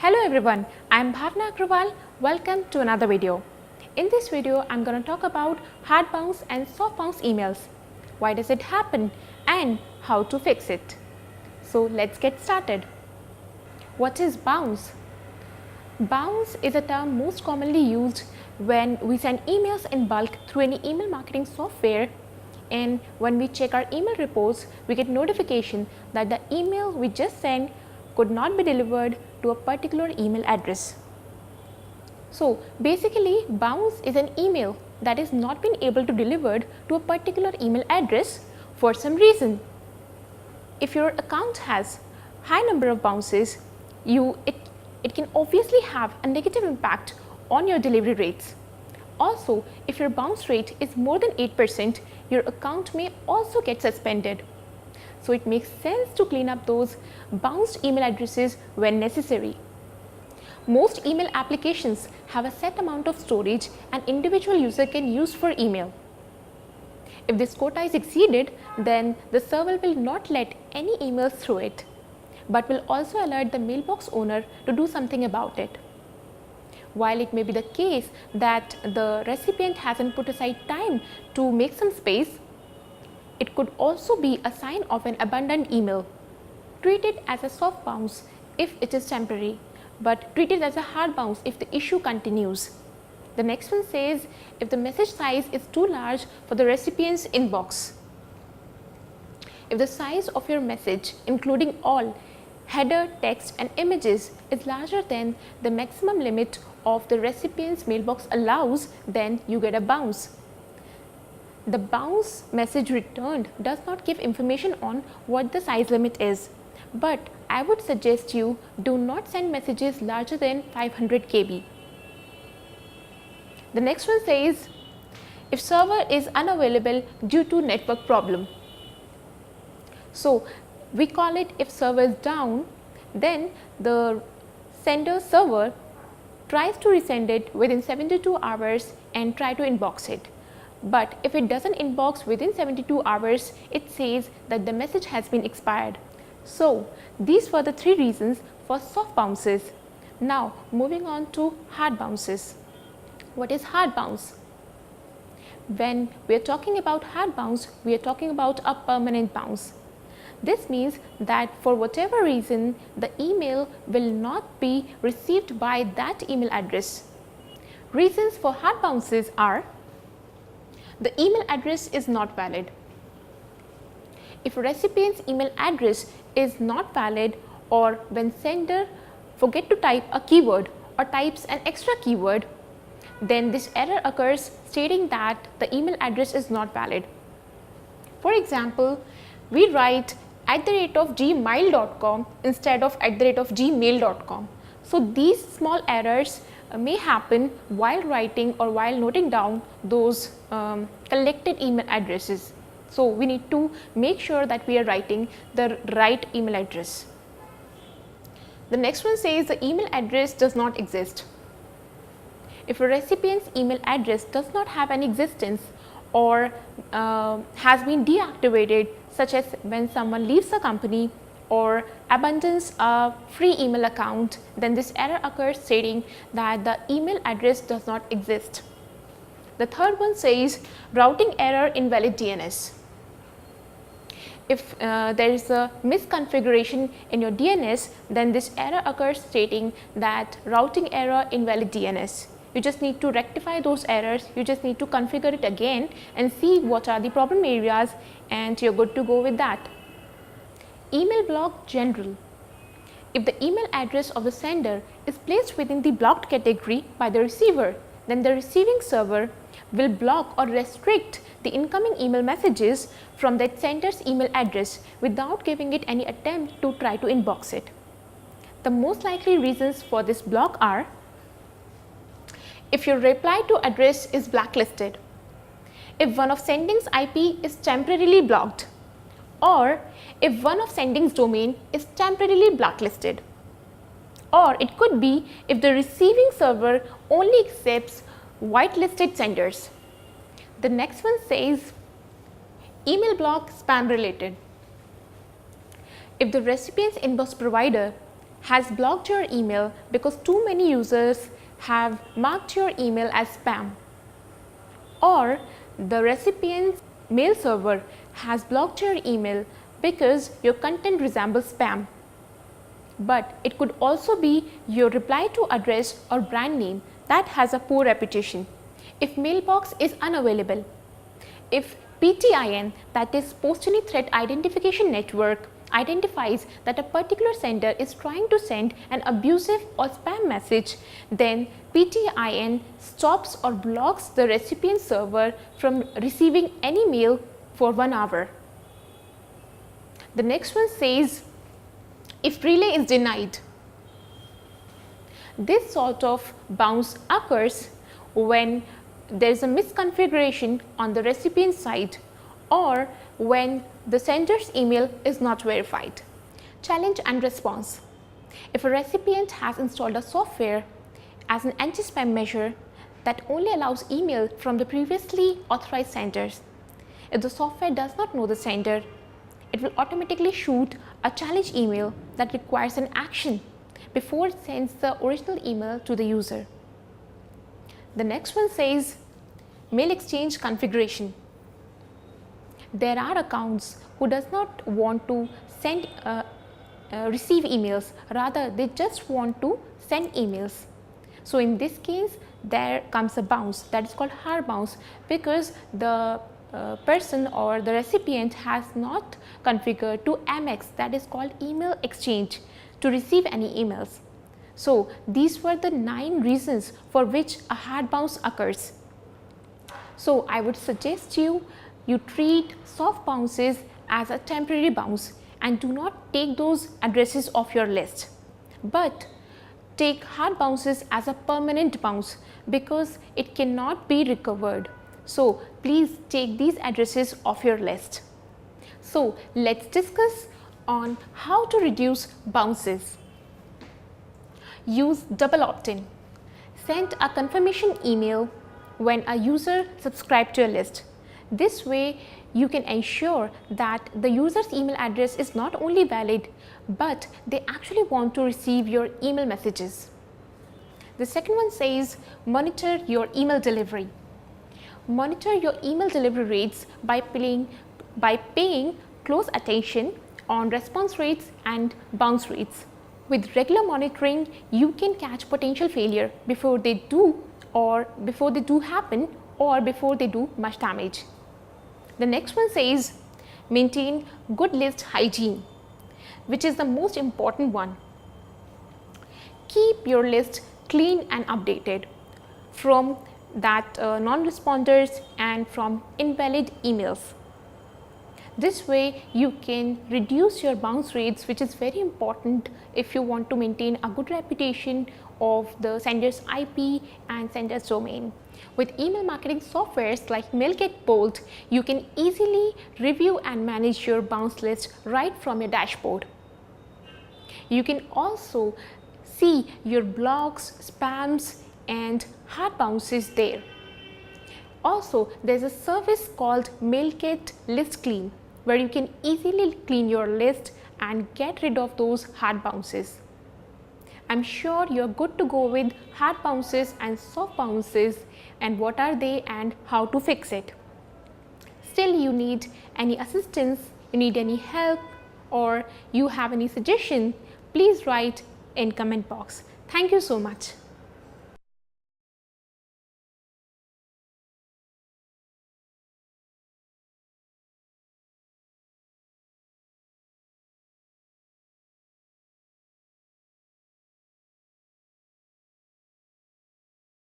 Hello everyone, I am Bhavna Agrawal. Welcome to another video. In this video, I am going to talk about hard bounce and soft bounce emails. Why does it happen and how to fix it? So let's get started. What is bounce? Bounce is a term most commonly used when we send emails in bulk through any email marketing software, and when we check our email reports, we get notification that the email we just sent could not be delivered to a particular email address. So basically, bounce is an email that is not been able to delivered to a particular email address for some reason. If your account has high number of bounces, it can obviously have a negative impact on your delivery rates. Also, if your bounce rate is more than 8%, your account may also get suspended. So it makes sense to clean up those bounced email addresses when necessary. Most email applications have a set amount of storage an individual user can use for email. If this quota is exceeded, then the server will not let any emails through it, but will also alert the mailbox owner to do something about it. While it may be the case that the recipient hasn't put aside time to make some space, it could also be a sign of an abandoned email. Treat it as a soft bounce if it is temporary, but treat it as a hard bounce if the issue continues. The next one says if the message size is too large for the recipient's inbox. If the size of your message, including all header, text and images, is larger than the maximum limit of the recipient's mailbox allows, then you get a bounce. The bounce message returned does not give information on what the size limit is, but I would suggest you do not send messages larger than 500 KB. The next one says if server is unavailable due to network problem. So we call it if server is down, then the sender server tries to resend it within 72 hours and try to inbox it. But if it doesn't inbox within 72 hours, it says that the message has been expired. So these were the three reasons for soft bounces. Now moving on to hard bounces. What is hard bounce? When we are talking about hard bounce, we are talking about a permanent bounce. This means that for whatever reason, the email will not be received by that email address. Reasons for hard bounces are: the email address is not valid. If a recipient's email address is not valid, or when sender forget to type a keyword or types an extra keyword, then this error occurs stating that the email address is not valid. For example, we write @gmail.com instead of @gmail.com. So these small errors may happen while writing or while noting down those collected email addresses. So we need to make sure that we are writing the right email address. The next one says the email address does not exist. If a recipient's email address does not have an existence or has been deactivated, such as when someone leaves the company or abandons a free email account, then this error occurs stating that the email address does not exist. The third one says routing error, invalid DNS. If there is a misconfiguration in your DNS, then this error occurs stating that routing error, invalid DNS. You just need to rectify those errors. You just need to configure it again and see what are the problem areas, and you're good to go with that. Email block general. If the email address of the sender is placed within the blocked category by the receiver, then the receiving server will block or restrict the incoming email messages from that sender's email address without giving it any attempt to try to inbox it. The most likely reasons for this block are: if your reply to address is blacklisted, if one of sending's IP is temporarily blocked, or if one of sending's domain is temporarily blacklisted. Or it could be if the receiving server only accepts whitelisted senders. The next one says email block spam related. If the recipient's inbox provider has blocked your email because too many users have marked your email as spam, or the recipient's mail server has blocked your email because your content resembles spam. But it could also be your reply to address or brand name that has a poor reputation. If mailbox is unavailable, if PTIN, that is Post-Any Threat Identification Network, identifies that a particular sender is trying to send an abusive or spam message, then PTIN stops or blocks the recipient server from receiving any mail for 1 hour. The next one says, if relay is denied. This sort of bounce occurs when there is a misconfiguration on the recipient side, or when the sender's email is not verified. Challenge and response. If a recipient has installed a software as an anti-spam measure that only allows email from the previously authorized senders, if the software does not know the sender, it will automatically shoot a challenge email that requires an action before it sends the original email to the user. The next one says mail exchange configuration. There are accounts who does not want to send receive emails, rather they just want to send emails. So in this case there comes a bounce that is called hard bounce, because the person or the recipient has not configured to MX, that is called email exchange, to receive any emails. So these were the 9 reasons for which a hard bounce occurs. So I would suggest you treat soft bounces as a temporary bounce and do not take those addresses off your list, but take hard bounces as a permanent bounce because it cannot be recovered. So please take these addresses off your list. So let's discuss on how to reduce bounces. Use double opt-in. Send a confirmation email when a user subscribes to your list. This way you can ensure that the user's email address is not only valid, but they actually want to receive your email messages. The second one says monitor your email delivery. Monitor your email delivery rates by paying close attention on response rates and bounce rates. With regular monitoring, you can catch potential failure before they do, or before they do happen, or before they do much damage. The next one says maintain good list hygiene, which is the most important one. Keep your list clean and updated from that non-responders and from invalid emails. This way you can reduce your bounce rates, which is very important if you want to maintain a good reputation of the sender's IP and sender's domain. With email marketing softwares like Mailkit Bolt, you can easily review and manage your bounce list right from your dashboard. You can also see your blocks, spams and hard bounces there. Also, there's a service called Mailkit List Clean, where you can easily clean your list and get rid of those hard bounces. I'm sure you're good to go with hard bounces and soft bounces and what are they and how to fix it. Still, you need any assistance, you need any help, or you have any suggestion, please write in comment box. Thank you so much.